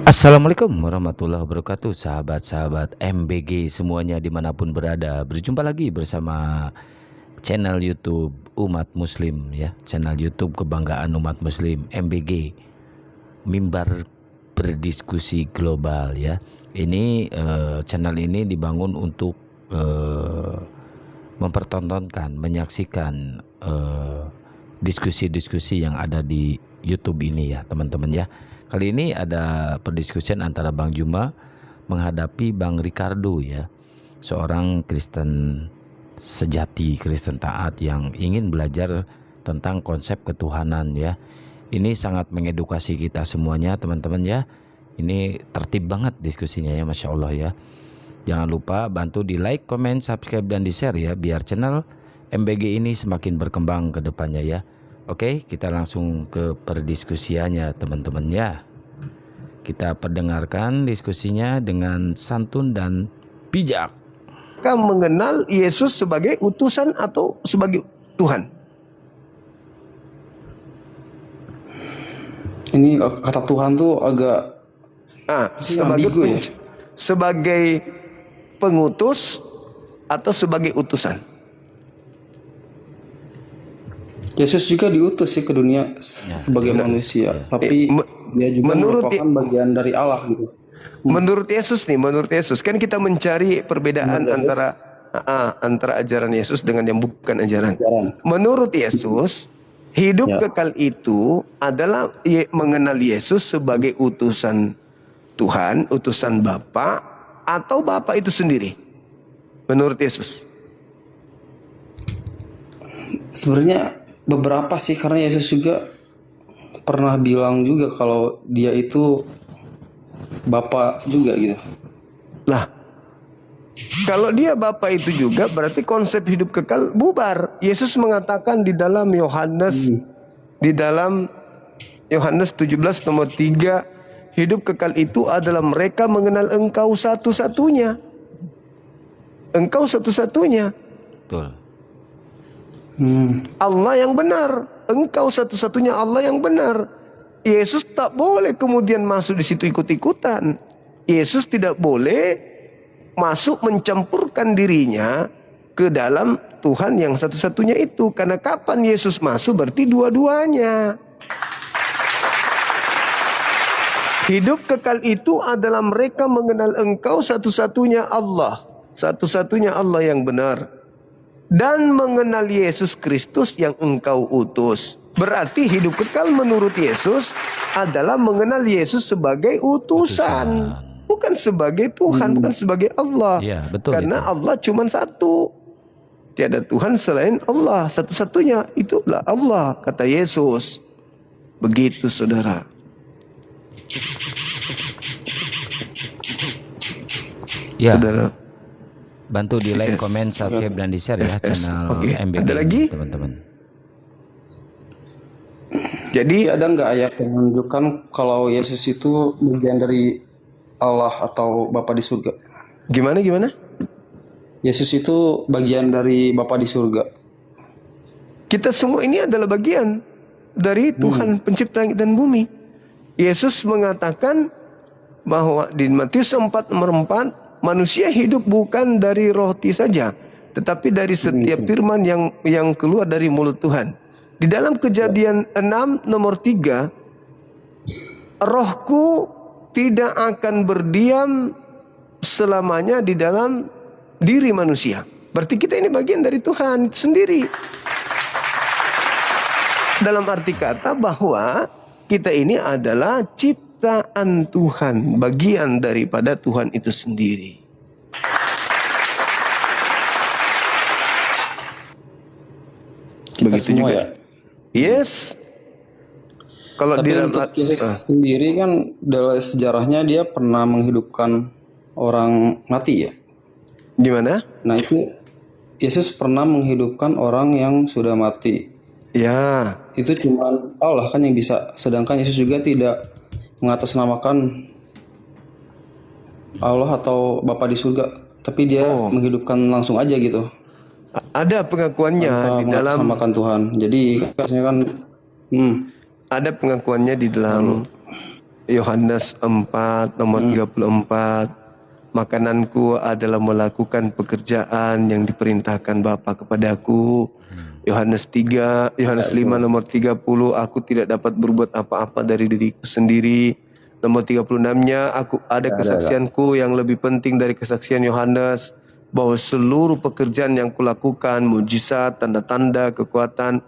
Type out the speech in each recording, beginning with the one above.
Assalamualaikum warahmatullahi wabarakatuh, sahabat-sahabat MBG semuanya dimanapun berada. Berjumpa lagi bersama channel YouTube umat muslim ya, channel YouTube kebanggaan umat muslim MBG, Mimbar Berdiskusi Global ya. Ini channel ini dibangun untuk mempertontonkan, menyaksikan diskusi-diskusi yang ada di YouTube ini ya teman-teman ya. Kali ini ada perdiskusian antara Bang Juma menghadapi Bang Ricardo ya, seorang Kristen sejati, Kristen taat yang ingin belajar tentang konsep ketuhanan ya. Ini sangat mengedukasi kita semuanya teman-teman ya. Ini tertib banget diskusinya ya, Masya Allah ya. Jangan lupa bantu di like, comment, subscribe, dan di share ya, biar channel MBG ini semakin berkembang ke depannya ya. Oke, kita langsung ke perdiskusiannya teman-teman ya. Kita perdengarkan diskusinya dengan santun dan bijak. Mereka mengenal Yesus sebagai utusan atau sebagai Tuhan. Ini kata Tuhan tuh agak sebagai pengutus atau sebagai utusan. Yesus juga diutus sih ke dunia sebagai manusia, tapi dia juga merupakan bagian dari Allah gitu. Menurut Yesus kan kita mencari perbedaan antara ajaran Yesus dengan yang bukan ajaran. Menurut Yesus, hidup kekal itu adalah mengenal Yesus sebagai utusan Tuhan, utusan Bapa, atau Bapa itu sendiri. Menurut Yesus. Sebenarnya beberapa sih, karena Yesus juga pernah bilang juga kalau dia itu Bapa juga gitu. Lah, kalau dia Bapa itu juga berarti konsep hidup kekal bubar. Yesus mengatakan di dalam Yohanes 17 nomor 3, hidup kekal itu adalah mereka mengenal Engkau satu-satunya. Engkau satu-satunya. Betul. Allah yang benar. Engkau satu-satunya Allah yang benar. Yesus tak boleh kemudian masuk di situ ikut-ikutan. Yesus tidak boleh masuk mencampurkan dirinya ke dalam Tuhan yang satu-satunya itu. Karena kapan Yesus masuk berarti dua-duanya. Hidup kekal itu adalah mereka mengenal Engkau satu-satunya Allah. Satu-satunya Allah yang benar. Dan mengenal Yesus Kristus yang Engkau utus. Berarti hidup kekal menurut Yesus adalah mengenal Yesus sebagai utusan. Bukan sebagai Tuhan, bukan sebagai Allah. Ya, betul. Karena itu. Allah cuma satu. Tiada Tuhan selain Allah. Satu-satunya itulah Allah, kata Yesus. Begitu saudara. Ya. Saudara. Bantu di like, comment, subscribe, dan di share ya channel MBG Ada lagi teman-teman. Jadi ada nggak ayat yang menunjukkan kalau Yesus itu bagian dari Allah atau Bapa di surga? Gimana? Yesus itu bagian dari Bapa di surga. Kita semua ini adalah bagian dari Tuhan pencipta langit dan bumi. Yesus mengatakan bahwa di Matius 4 nomor 4, manusia hidup bukan dari roti saja, tetapi dari setiap firman yang keluar dari mulut Tuhan. Di dalam Kejadian 6 nomor 3, rohku tidak akan berdiam selamanya di dalam diri manusia. Berarti kita ini bagian dari Tuhan sendiri. Dalam arti kata bahwa kita ini adalah ciptaan Tuhan, bagian daripada Tuhan itu sendiri. Begitu juga ya. Yes. Kalau tapi untuk Yesus sendiri kan dalam sejarahnya dia pernah menghidupkan orang mati ya. Gimana? Nah itu Yesus pernah menghidupkan orang yang sudah mati. Ya. Itu cuma Allah kan yang bisa. Sedangkan Yesus juga tidak mengatasnamakan Allah atau Bapa di surga, tapi dia menghidupkan langsung aja gitu. Ada pengakuannya di dalam mengatasnamakan Tuhan. Jadi kasihnya kan ada pengakuannya di dalam Yohanes 4 nomor 34. Makananku adalah melakukan pekerjaan yang diperintahkan Bapa kepadaku. Yohanes 5 nomor 30, aku tidak dapat berbuat apa-apa dari diriku sendiri. Nomor 36-nya, aku ada kesaksianku yang lebih penting dari kesaksian Yohanes, bahwa seluruh pekerjaan yang kulakukan, mujizat, tanda-tanda, kekuatan,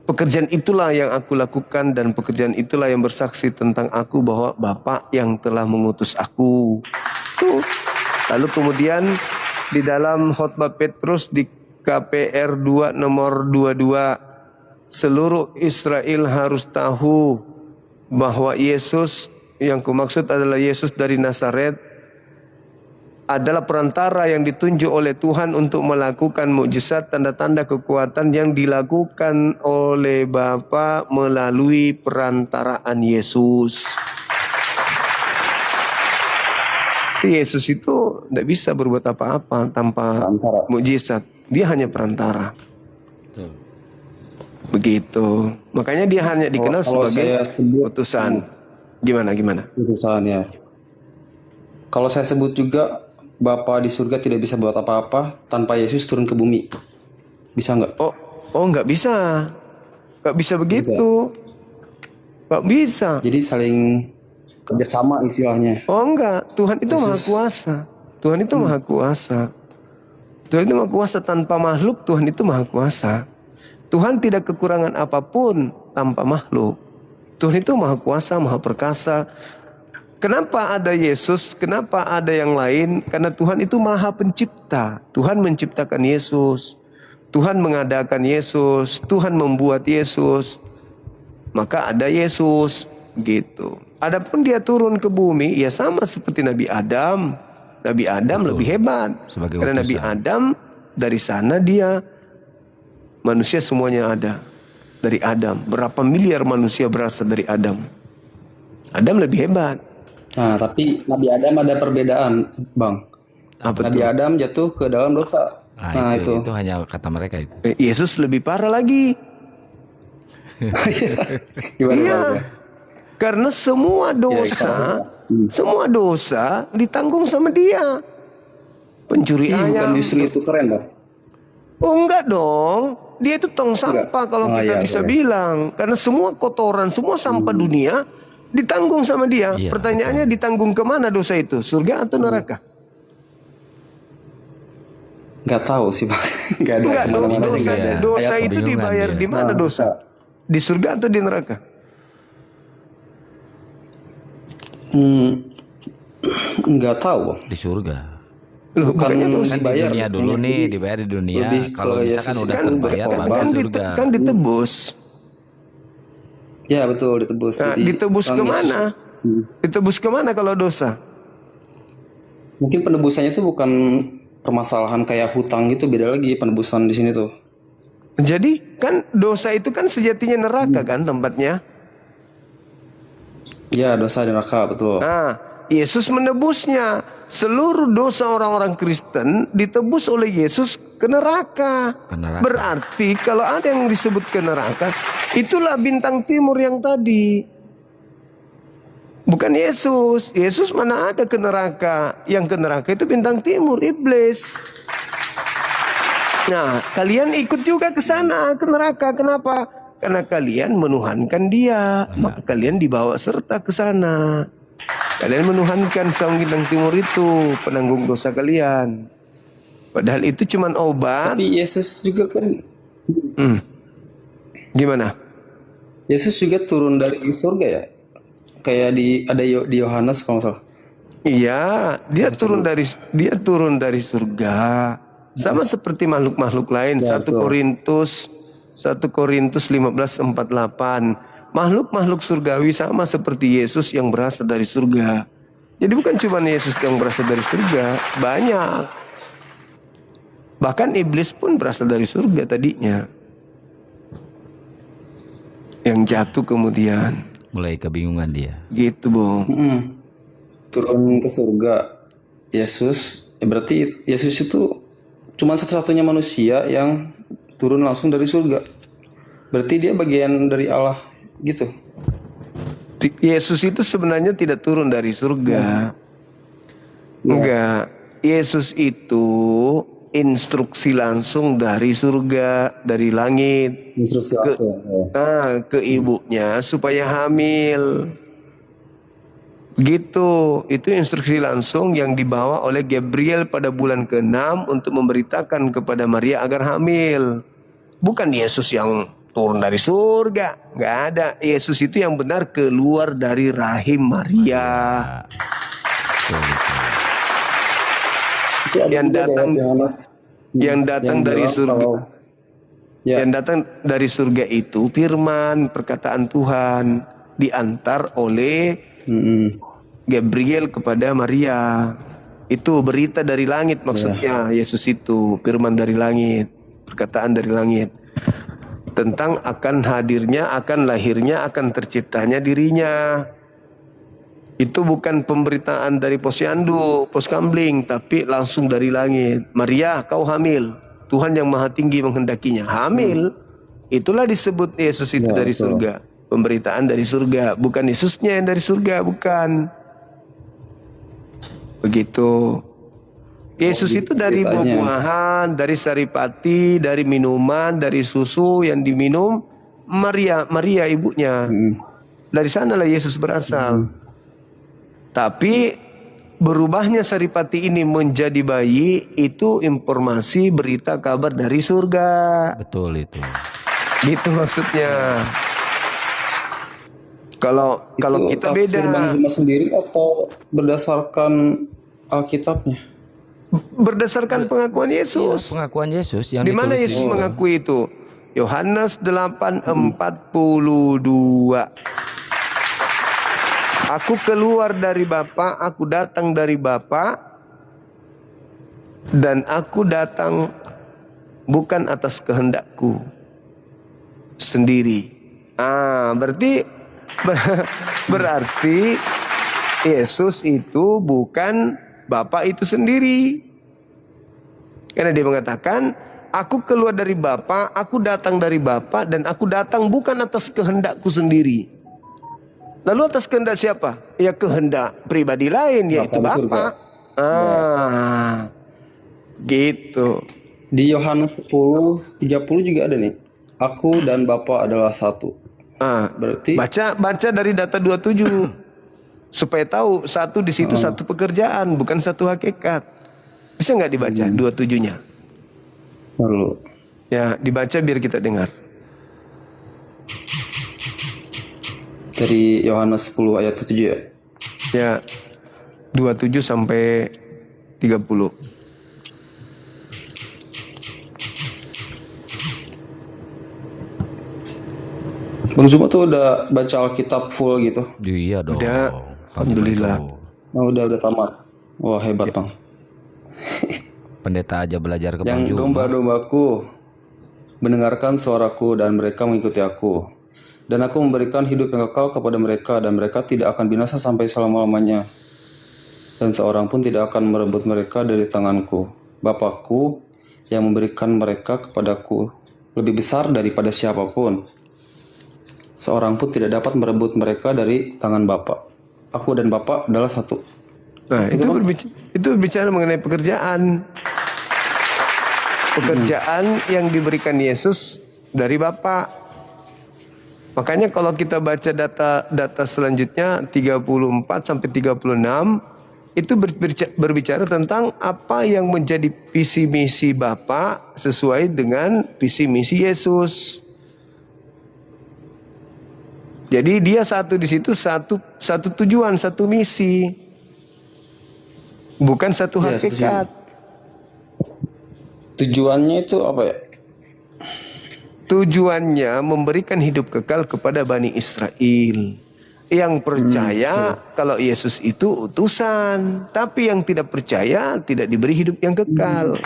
pekerjaan itulah yang aku lakukan, dan pekerjaan itulah yang bersaksi tentang aku bahwa Bapa yang telah mengutus aku. Tuh. Lalu kemudian di dalam khotbah Petrus di KPR 2 nomor 22, seluruh Israel harus tahu bahwa Yesus yang kumaksud adalah Yesus dari Nazaret adalah perantara yang ditunjuk oleh Tuhan untuk melakukan mukjizat, tanda-tanda, kekuatan yang dilakukan oleh Bapa melalui perantaraan Yesus. Yesus itu tidak bisa berbuat apa-apa tanpa mukjizat. Dia hanya perantara. Begitu. Makanya dia hanya dikenal sebagai utusan. Gimana? Utusan ya. Kalau saya sebut juga Bapa di surga tidak bisa buat apa-apa tanpa Yesus turun ke bumi. Bisa nggak? Oh nggak bisa. Nggak bisa begitu. Nggak bisa. Jadi saling kerjasama istilahnya. Oh enggak. Tuhan itu Yesus. maha kuasa. Tuhan itu maha kuasa. Tuhan itu maha kuasa tanpa makhluk. Tuhan itu maha kuasa. Tuhan tidak kekurangan apapun tanpa makhluk. Tuhan itu maha kuasa, maha perkasa. Kenapa ada Yesus? Kenapa ada yang lain? Karena Tuhan itu maha pencipta. Tuhan menciptakan Yesus. Tuhan mengadakan Yesus. Tuhan membuat Yesus. Maka ada Yesus. Gitu. Adapun dia turun ke bumi, ya sama seperti Nabi Adam. Nabi Adam lebih hebat. Karena Nabi Adam dari sana dia, manusia semuanya ada dari Adam. Berapa miliar manusia berasal dari Adam. Adam lebih hebat. Nah, tapi Nabi Adam ada perbedaan, Bang. Nabi Adam jatuh ke dalam dosa. Nah, itu hanya kata mereka itu. Yesus lebih parah lagi. Gimana? Iya. Karena semua dosa ditanggung sama dia. Pencuri ayam. Bukan justru itu keren, Bang? Oh enggak dong. Dia itu tong sampah kalau kita bisa bilang. Karena semua kotoran, semua sampah dunia ditanggung sama dia. Iya, Pertanyaannya ditanggung kemana dosa itu? Surga atau neraka? Nggak tahu sih, Bang. Nggak ada. Enggak, dosa itu dibayar di mana dosa? Di surga atau di neraka? Nggak tahu, Bang. Di surga. Loh, Kan Kan di dunia dulu nih, dibayar di dunia. Kalau misalkan Yesus udah kan terbayar baru kan, di surga. kan ditebus. Ya betul, ditebus. Nah, Jadi, ditebus kan kemana? Ditebus kemana kalau dosa? Mungkin penebusannya itu bukan permasalahan kayak hutang gitu, beda lagi penebusan di sini tuh. Jadi kan dosa itu kan sejatinya neraka kan tempatnya. Ya, dosa di neraka, betul. Nah, Yesus menebusnya. Seluruh dosa orang-orang Kristen ditebus oleh Yesus ke neraka. Berarti kalau ada yang disebut ke neraka, itulah bintang timur yang tadi. Bukan Yesus. Yesus mana ada ke neraka. Yang ke neraka itu bintang timur, iblis. Nah, kalian ikut juga ke sana, ke neraka. Kenapa? Karena kalian menuhankan dia. Maka kalian dibawa serta ke sana. Kalian menuhankan sang bintang timur itu, penanggung dosa kalian. Padahal itu cuman obat. Tapi Yesus juga kan Gimana? Yesus juga turun dari surga ya? Kayak di Yohanes kalau nggak salah. Iya, dia turun dari surga. Sama seperti makhluk-makhluk lain. Ya, 1 Korintus 15:48. Makhluk-makhluk surgawi sama seperti Yesus yang berasal dari surga. Jadi bukan cuma Yesus yang berasal dari surga, banyak. Bahkan iblis pun berasal dari surga tadinya. Yang jatuh kemudian. Mulai kebingungan dia. Gitu, Bung. Turun ke surga. Yesus, berarti Yesus itu cuma satu-satunya manusia yang turun langsung dari surga. Berarti dia bagian dari Allah gitu. Yesus itu sebenarnya tidak turun dari surga. Enggak. Yesus itu instruksi langsung dari surga, dari langit Instruksi langsung. ke ibunya supaya hamil. Gitu. Itu instruksi langsung yang dibawa oleh Gabriel pada bulan ke-6 untuk memberitakan kepada Maria agar hamil. Bukan Yesus yang turun dari surga. Nggak ada. Yesus itu yang benar keluar dari rahim Maria. Betul, betul. Itu ada Yang juga datang- di Yohanes, yang datang dari bilang surga. kalau- ya, Yang datang dari surga itu firman, perkataan Tuhan diantar oleh Gabriel kepada Maria. Itu berita dari langit maksudnya. Yesus itu firman dari langit, perkataan dari langit tentang akan hadirnya, akan lahirnya, akan terciptanya dirinya. Itu bukan pemberitaan dari posyandu, pos kambling, tapi langsung dari langit. Maria, kau hamil. Tuhan yang Maha Tinggi menghendakinya. Hamil. Itulah disebut Yesus itu Ya, dari betul. surga. Pemberitaan dari surga, bukan Yesusnya yang dari surga, bukan. Begitu. Yesus itu dari ceritanya. buah-buahan, dari saripati, dari minuman, dari susu yang diminum Maria ibunya. Dari sanalah Yesus berasal. Tapi berubahnya saripati ini menjadi bayi itu informasi berita kabar dari surga. Betul itu. Gitu maksudnya. Kalau itu kita tafsir beda. Bang Zuma sendiri atau berdasarkan Alkitabnya? Berdasarkan pengakuan Yesus. Pengakuan Yesus yang Di mana ditulis Yesus di- mengakui itu? Yohanes 8:42. Aku keluar dari Bapa, aku datang dari Bapa, dan aku datang bukan atas kehendakku sendiri. Berarti Yesus itu bukan Bapa itu sendiri. Karena dia mengatakan, aku keluar dari Bapa, aku datang dari Bapa, dan aku datang bukan atas kehendakku sendiri. Lalu atas kehendak siapa? Ya kehendak pribadi lain, yaitu Bapa di surga. Bapa. Gitu. Di Yohanes 10:30 juga ada nih. Aku dan Bapa adalah satu. Berarti Baca dari data 27 supaya tahu satu di situ satu pekerjaan, bukan satu hakikat. Bisa nggak dibaca 27-nya? lalu Ya, dibaca biar kita dengar. dari Yohanes 10 ayat 7 ya. Ya, 27 sampai 30. Bang Zuma tuh udah baca Alkitab full gitu. Iya dong. Udah, alhamdulillah. Oh, udah tamat. Wah, hebat, Bang. Pendeta aja belajar ke Bang Yang Juma. domba-dombaku mendengarkan suaraku dan mereka mengikuti aku. Dan aku memberikan hidup yang kekal kepada mereka dan mereka tidak akan binasa sampai selama-lamanya. Dan seorang pun tidak akan merebut mereka dari tanganku. Bapakku yang memberikan mereka kepadaku lebih besar daripada siapapun. Seorang pun tidak dapat merebut mereka dari tangan Bapa. Aku dan Bapa adalah satu. Nah, itu bicara mengenai pekerjaan. Pekerjaan yang diberikan Yesus dari Bapa. Makanya kalau kita baca data selanjutnya 34 sampai 36 itu berbicara tentang apa yang menjadi visi misi Bapa sesuai dengan visi misi Yesus. Jadi dia satu di situ, satu tujuan, satu misi. Bukan satu Ya, hakikat. Tujuannya itu apa ya? Tujuannya memberikan hidup kekal kepada Bani Israel yang percaya kalau Yesus itu utusan, tapi yang tidak percaya tidak diberi hidup yang kekal.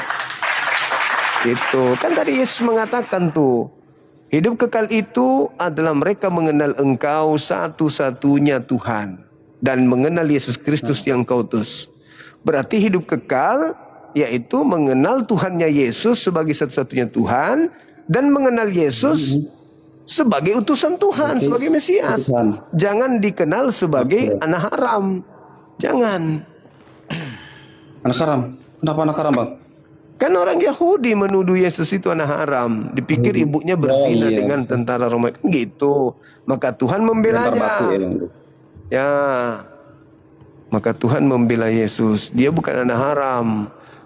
Itu kan tadi Yesus mengatakan tuh, hidup kekal itu adalah mereka mengenal Engkau satu-satunya Tuhan dan mengenal Yesus Kristus yang Kau utus. Berarti hidup kekal yaitu mengenal Tuhannya Yesus sebagai satu-satunya Tuhan dan mengenal Yesus sebagai utusan Tuhan, Berarti sebagai Mesias. utusan. Jangan dikenal sebagai Oke. anak haram. Jangan. Anak haram. Kenapa anak haram, Bang? Kan orang Yahudi menuduh Yesus itu anak haram. Dipikir ibunya berzina iya. dengan tentara Romawi. Kan gitu. Maka Tuhan Lempar membelanya. batu ya, Bang. Ya. Maka Tuhan membela Yesus. Dia bukan anak haram.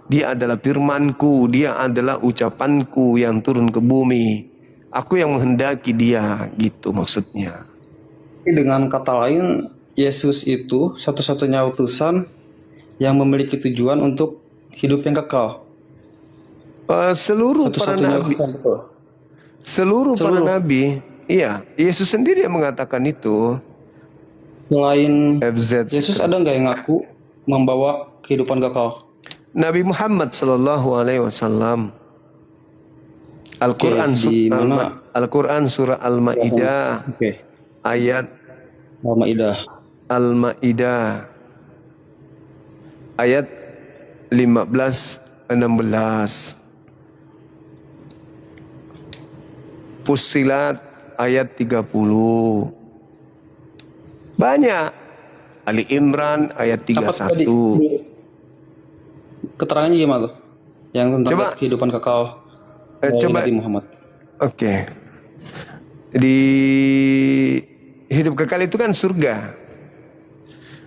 Dia adalah firman-Ku. Dia adalah ucapan-Ku yang turun ke bumi. Aku yang menghendaki dia. Gitu maksudnya. Tapi dengan kata lain, Yesus itu satu-satunya utusan yang memiliki tujuan untuk hidup yang kekal. Seluruh para Satu-satunya nabi. utusan, betul. Seluruh para nabi. Iya. Yesus sendiri yang mengatakan itu. Selain FZ. Yesus ada nggak yang ngaku membawa kehidupan kekal? Nabi Muhammad Sallallahu Alaihi Wasallam. Al-Quran Oke, di mana? Al-Quran surah Al-Maidah Oke. ayat Al-Maidah. Al-Maidah ayat 15-16. Fussilat ayat 30. Banyak. Ali Imran ayat Apa tadi? 31. Keterangannya gimana tuh? Yang tentang Coba. kehidupan kekal dari Coba. Nabi Muhammad. Oke. Di hidup kekal itu kan surga.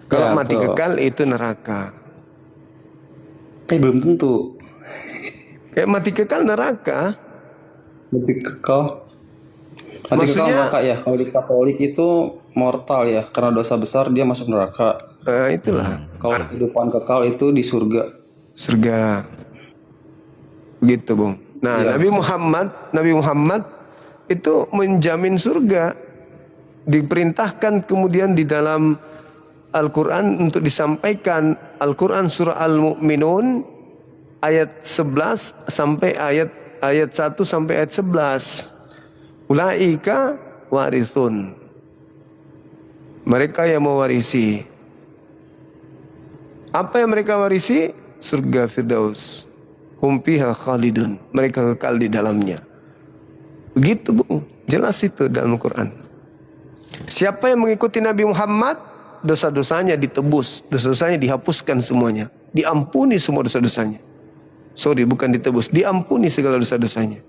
Kalau Ya, mati betul. kekal itu neraka. Tapi belum tentu. Mati kekal neraka. Mati kekal. Mati kekal Maksudnya- neraka ya. Kalau di Katolik itu mortal ya, karena dosa besar dia masuk neraka. Itulah Kalau kehidupan kekal itu di surga. surga. Begitu, Bung. Nah, Iya. Nabi Muhammad itu menjamin surga. Diperintahkan kemudian di dalam Al-Quran untuk disampaikan. Al-Quran surah Al-Mu'minun ayat 11 sampai ayat 1 sampai ayat 11. Ulaika warithun. Mereka yang mewarisi. Apa yang mereka warisi? Surga Firdaus. Hum fiha khalidun. Mereka kekal di dalamnya. Begitu, Bung. Jelas itu dalam Al-Quran. Siapa yang mengikuti Nabi Muhammad, dosa-dosanya ditebus, dosa-dosanya dihapuskan semuanya, diampuni semua dosa-dosanya. Sorry, bukan ditebus, diampuni segala dosa-dosanya.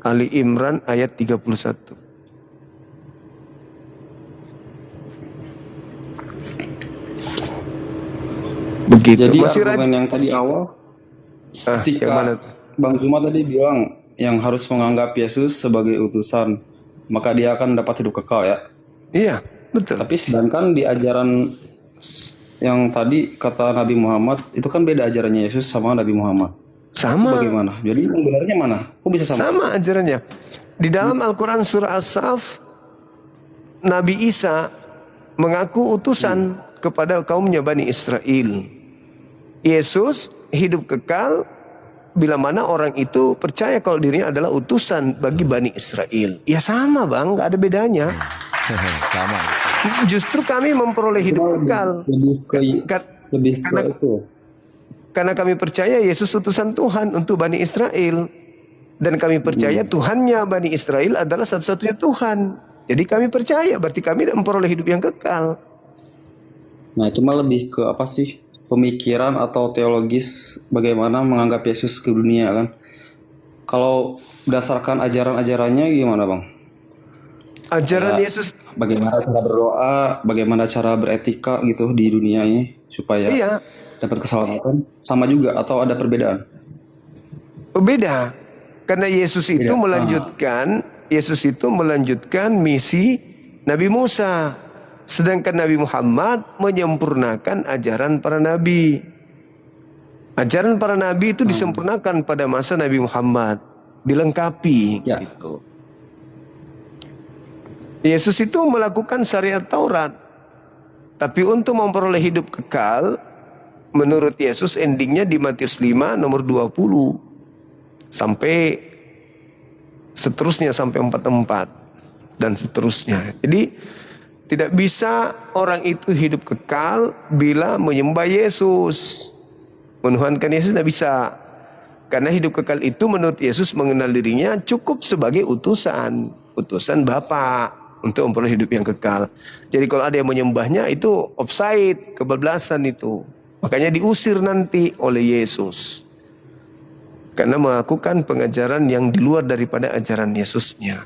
Ali Imran ayat 31. Begitu. Jadi Masih argumen yang tadi awal, yang ketika mana? Bang Zuma tadi bilang yang harus menganggap Yesus sebagai utusan, maka dia akan dapat hidup kekal ya. Iya, betul. Tapi sedangkan di ajaran yang tadi kata Nabi Muhammad, itu kan beda ajarannya Yesus sama Nabi Muhammad. Sama. Bagaimana? Jadi yang benarnya mana? Kok bisa sama? Sama ajarannya. Di dalam Al-Quran surah As-Saff, Nabi Isa mengaku utusan kepada kaumnya Bani Israel. Yesus hidup kekal bila mana orang itu percaya kalau dirinya adalah utusan bagi Bani Israel. Ya sama, Bang, gak ada bedanya. Sama. Justru kami memperoleh hidup kekal. Lebih ke itu. Karena kami percaya Yesus utusan Tuhan untuk Bani Israel. Dan kami percaya Tuhannya Bani Israel adalah satu-satunya Tuhan. Jadi kami percaya, berarti kami memperoleh hidup yang kekal. Nah itu mah lebih ke apa sih? Pemikiran atau teologis bagaimana menganggap Yesus ke dunia kan? Kalau berdasarkan ajaran-ajarannya gimana Bang? Ajaran Ya, Yesus, Bagaimana cara berdoa, bagaimana cara beretika gitu di dunia ini supaya iya, dapat keselamatan sama juga atau ada perbedaan? beda. Karena Yesus itu Beda. melanjutkan misi Nabi Musa. Sedangkan Nabi Muhammad menyempurnakan ajaran para nabi. Ajaran para nabi itu disempurnakan pada masa Nabi Muhammad, dilengkapi Ya. gitu. Yesus itu melakukan syariat Taurat. Tapi untuk memperoleh hidup kekal, menurut Yesus endingnya di Matius 5 nomor 20. Sampai seterusnya sampai 44 dan seterusnya. Jadi tidak bisa orang itu hidup kekal bila menyembah Yesus. Menuhankan Yesus tidak bisa. Karena hidup kekal itu menurut Yesus mengenal dirinya cukup sebagai utusan. utusan Bapa untuk memperoleh hidup yang kekal. Jadi kalau ada yang menyembahnya itu offside, kebablasan itu. Makanya diusir nanti oleh Yesus. Karena melakukan pengajaran yang di luar daripada ajaran Yesusnya.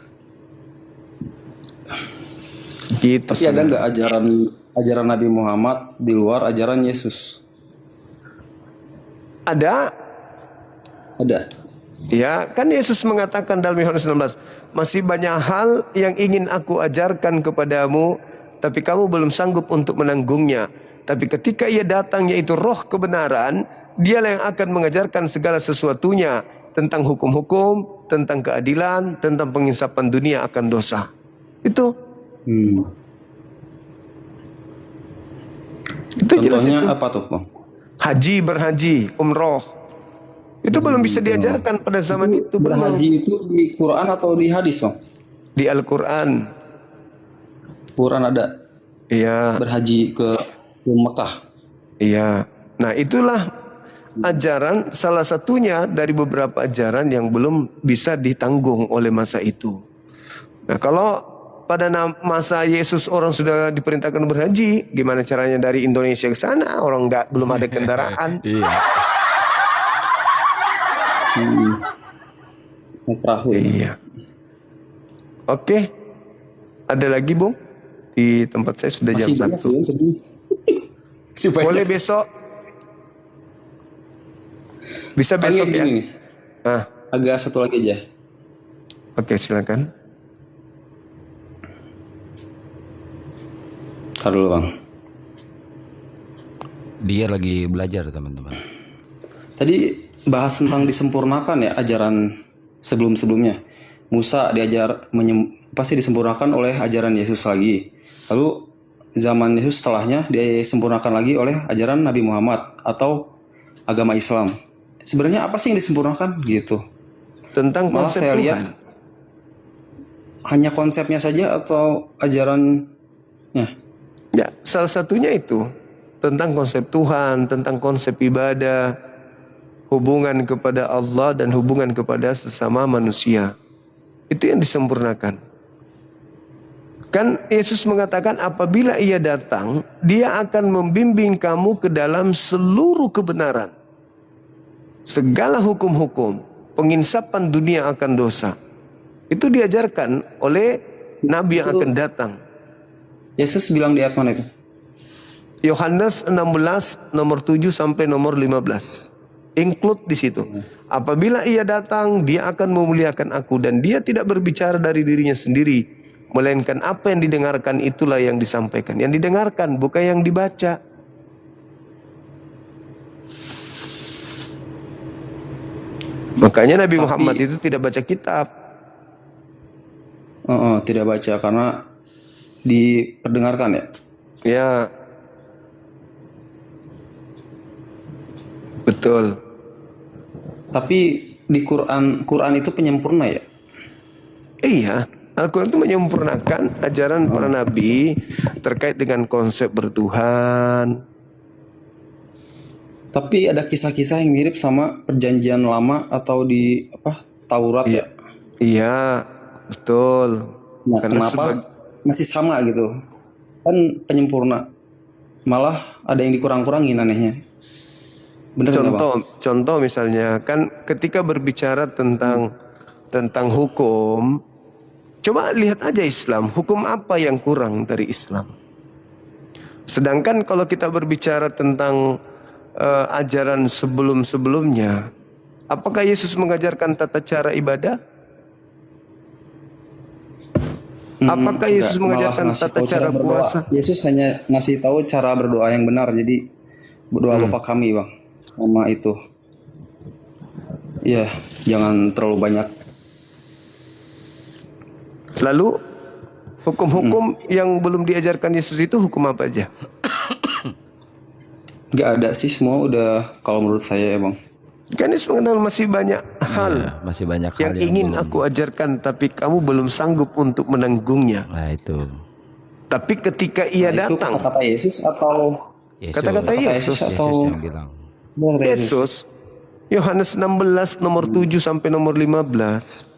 Gitu. Tapi ada nggak ajaran Nabi Muhammad di luar ajaran Yesus? Ada. Ya, kan Yesus mengatakan dalam Yohanes 16, masih banyak hal yang ingin aku ajarkan kepadamu, tapi kamu belum sanggup untuk menanggungnya. Tapi ketika ia datang, yaitu roh kebenaran, dialah yang akan mengajarkan segala sesuatunya tentang hukum-hukum, tentang keadilan, tentang penginsapan dunia akan dosa. Itu. Itu jelas Contohnya itu. apa tuh, Bang? Haji, berhaji, umroh. Itu belum bisa diajarkan pada zaman itu. Berhaji itu di Quran atau di hadis, Bang? Di Al-Quran. Quran ada Iya. berhaji ke Mekah. Iya. Nah, itulah ajaran, salah satunya dari beberapa ajaran yang belum bisa ditanggung oleh masa itu. Nah, kalau pada masa Yesus orang sudah diperintahkan berhaji, gimana caranya dari Indonesia ke sana? Orang belum ada kendaraan. Iya. Naik perahu ya. Iya. Oke. Ada lagi, Bung? Di tempat saya sudah jam Masih banyak 1. sih. Masih banyak. Boleh besok? Bisa besok ya? Gini nih, Nah, agak satu lagi aja. oke, silakan. Ntar dulu, Bang. Dia lagi belajar, teman-teman. Tadi bahas tentang disempurnakan ya ajaran sebelum-sebelumnya. Musa pasti disempurnakan oleh ajaran Yesus lagi. Lalu zaman Yesus setelahnya disempurnakan lagi oleh ajaran Nabi Muhammad atau agama Islam. Sebenarnya apa sih yang disempurnakan gitu? Tentang Malah konsep saya Tuhan. lihat hanya konsepnya saja atau ajarannya. Ya, salah satunya itu tentang konsep Tuhan, tentang konsep ibadah, hubungan kepada Allah dan hubungan kepada sesama manusia. Itu yang disempurnakan. Kan Yesus mengatakan apabila ia datang, dia akan membimbing kamu ke dalam seluruh kebenaran. Segala hukum-hukum, penginsapan dunia akan dosa. Itu diajarkan oleh Nabi yang akan datang. Yesus bilang di ayat mana itu? Yohanes 16 nomor 7 sampai nomor 15. Include di situ. Apabila ia datang, dia akan memuliakan aku dan dia tidak berbicara dari dirinya sendiri, melainkan apa yang didengarkan itulah yang disampaikan. Yang didengarkan bukan yang dibaca. Makanya Nabi Muhammad itu tidak baca kitab. Tidak baca karena diperdengarkan ya. Ya. Betul. Tapi di Quran itu penyempurna ya. Iya, Al-Quran itu menyempurnakan ajaran para nabi terkait dengan konsep bertuhan. Tapi ada kisah-kisah yang mirip sama perjanjian lama atau di Taurat ya. Iya, betul. Nah, Karena kenapa masih sama gitu? Kan penyempurna. Malah ada yang dikurang-kurangin anehnya. Bener nggak, Bang? contoh misalnya kan ketika berbicara tentang hukum, coba lihat aja Islam, hukum apa yang kurang dari Islam? Sedangkan kalau kita berbicara tentang ajaran sebelum-sebelumnya, apakah Yesus mengajarkan tata cara ibadah? Apakah Yesus mengajarkan tata cara puasa? Yesus hanya ngasih tahu cara berdoa yang benar. Jadi berdoa Bapa kami, Bang. Sama itu. Ya, jangan terlalu banyak. Lalu hukum-hukum yang belum diajarkan Yesus itu hukum apa aja? Gak ada sih, semua udah kalau menurut saya ya, Bang. Kan Yesus mengenal masih banyak hal. Iya, masih banyak hal yang ingin belum. aku ajarkan tapi kamu belum sanggup untuk menanggungnya. Nah, itu. Tapi ketika ia Itu datang, kata-kata Yesus atau kata-kata Yesus atau yang bilang. Yesus Yohanes 16 nomor 7 sampai nomor 15.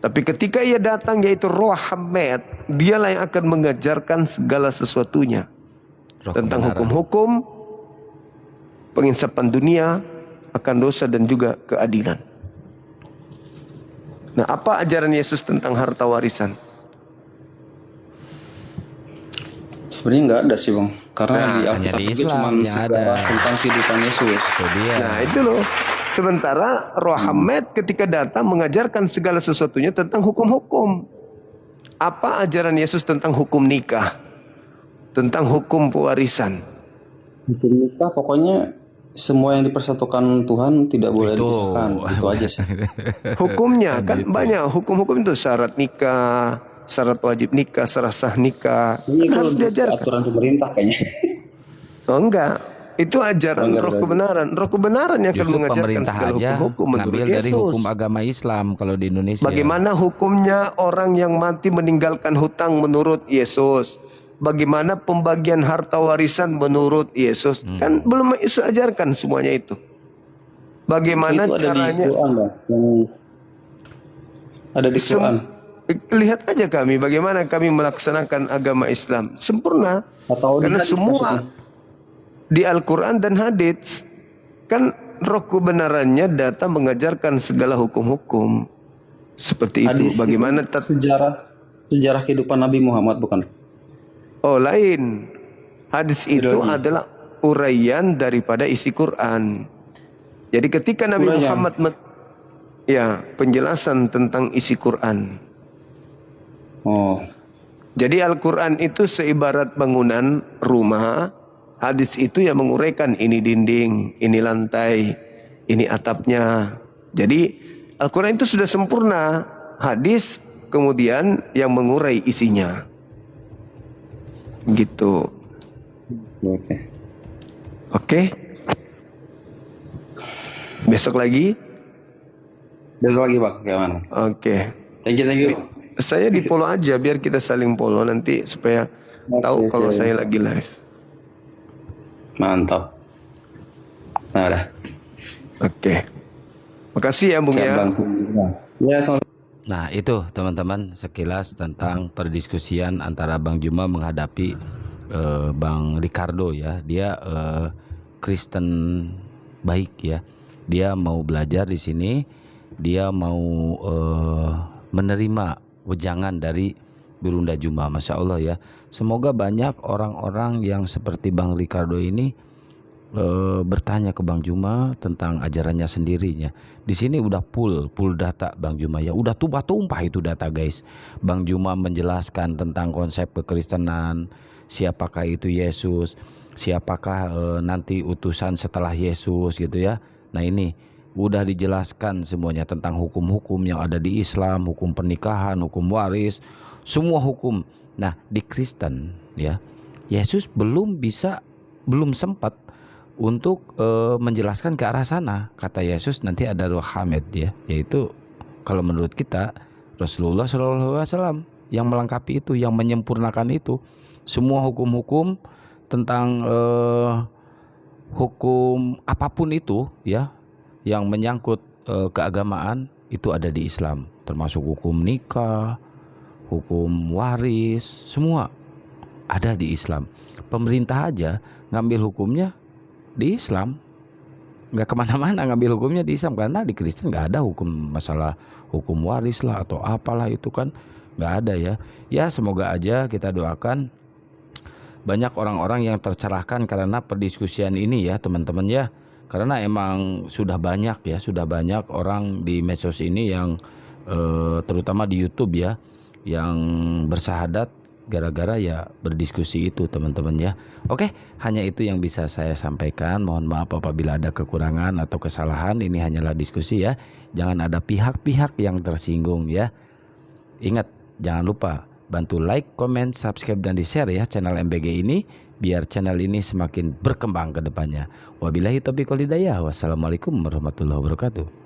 Tapi ketika ia datang yaitu Roh Hamad, dialah yang akan mengajarkan segala sesuatunya Roh tentang kebenaran. hukum-hukum, penginsapan dunia, akan dosa dan juga keadilan. Nah, apa ajaran Yesus tentang harta warisan? Sebenarnya nggak ada sih bang, karena Nah, di hanya Alkitab di itu Islam cuma yang sejarah ada. tentang kehidupan Yesus. Itu dia. Nah, itu loh. Sementara Roh Hamad ketika datang mengajarkan segala sesuatunya tentang hukum-hukum. Apa ajaran Yesus tentang hukum nikah? Tentang hukum pewarisan? Hukum nikah pokoknya semua yang dipersatukan Tuhan tidak boleh Itu. dipisahkan, itu aja sih. Hukumnya kan Gitu. banyak hukum-hukum itu, syarat nikah, syarat wajib nikah, syarat sah nikah, Ini kan harus diajarkan. aturan pemerintah kayaknya. Oh enggak, itu ajaran Enggak roh berarti. kebenaran. Roh kebenaran yang akan Justru mengajarkan pemerintah segala aja hukum-hukum menurut ngambil dari Yesus. hukum agama Islam kalau di Indonesia. Bagaimana hukumnya orang yang mati meninggalkan hutang menurut Yesus? Bagaimana pembagian harta warisan menurut Yesus? Kan belum Yesus ajarkan semuanya itu. Bagaimana Itu ada di caranya? Quran bang, yang ada di Quran. Lihat aja kami bagaimana kami melaksanakan agama Islam sempurna. Atau di Karena hadis semua maksudnya. di Al-Quran dan hadits kan roh kebenarannya datang mengajarkan segala hukum-hukum seperti itu. Hadis Bagaimana itu sejarah kehidupan Nabi Muhammad bukan? Oh lain, hadis itu lagi. adalah uraian daripada isi Quran. Jadi ketika Nabi Uraian. Muhammad penjelasan tentang isi Quran. Oh, Jadi Al-Quran itu seibarat bangunan rumah. Hadis itu yang menguraikan ini dinding, ini lantai, ini atapnya. Jadi Al-Quran itu sudah sempurna. Hadis kemudian yang mengurai isinya. Gitu. oke. Oke. Besok lagi. Besok lagi bang, gimana? Oke. Thank you. Saya di follow aja biar kita saling follow nanti supaya tahu kalau saya lagi live. Mantap. Nah udah. Oke. Makasih ya Bung Siap ya. bang. Ya sama. Nah itu teman-teman sekilas tentang perdiskusian antara Bang Juma menghadapi Bang Ricardo ya. Dia Kristen baik ya. Dia mau belajar di sini. Dia mau menerima wejangan dari Burunda Juma. Masya Allah ya. Semoga banyak orang-orang yang seperti Bang Ricardo ini bertanya ke Bang Juma tentang ajarannya sendirinya. Di sini udah full data Bang Juma ya. Udah tumpah itu data guys. Bang Juma menjelaskan tentang konsep kekristenan, siapakah itu Yesus, siapakah nanti utusan setelah Yesus gitu ya. Nah ini udah dijelaskan semuanya tentang hukum-hukum yang ada di Islam, hukum pernikahan, hukum waris, semua hukum. Nah di Kristen ya, Yesus belum sempat untuk menjelaskan ke arah sana. Kata Yesus nanti ada Roh Hamad ya, yaitu kalau menurut kita Rasulullah SAW yang melengkapi itu, yang menyempurnakan itu. Semua hukum-hukum tentang hukum apapun itu ya, yang menyangkut keagamaan itu ada di Islam, termasuk hukum nikah, hukum waris, semua ada di Islam. Pemerintah aja ngambil hukumnya di Islam, nggak kemana-mana ngambil hukumnya di Islam, karena di Kristen nggak ada hukum masalah hukum waris lah atau apalah itu kan nggak ada ya. Ya semoga aja kita doakan banyak orang-orang yang tercerahkan karena perdiskusian ini ya teman-teman ya. Karena emang sudah banyak orang di medsos ini yang terutama di YouTube ya, yang bersahadat gara-gara ya berdiskusi itu teman-teman ya. Oke, hanya itu yang bisa saya sampaikan. Mohon maaf apabila ada kekurangan atau kesalahan. Ini hanyalah diskusi ya. Jangan ada pihak-pihak yang tersinggung ya. Ingat, jangan lupa bantu like, comment, subscribe dan di-share ya channel MBG ini biar channel ini semakin berkembang ke depannya. Wabillahi taufiq wal hidayah. Wassalamualaikum warahmatullahi wabarakatuh.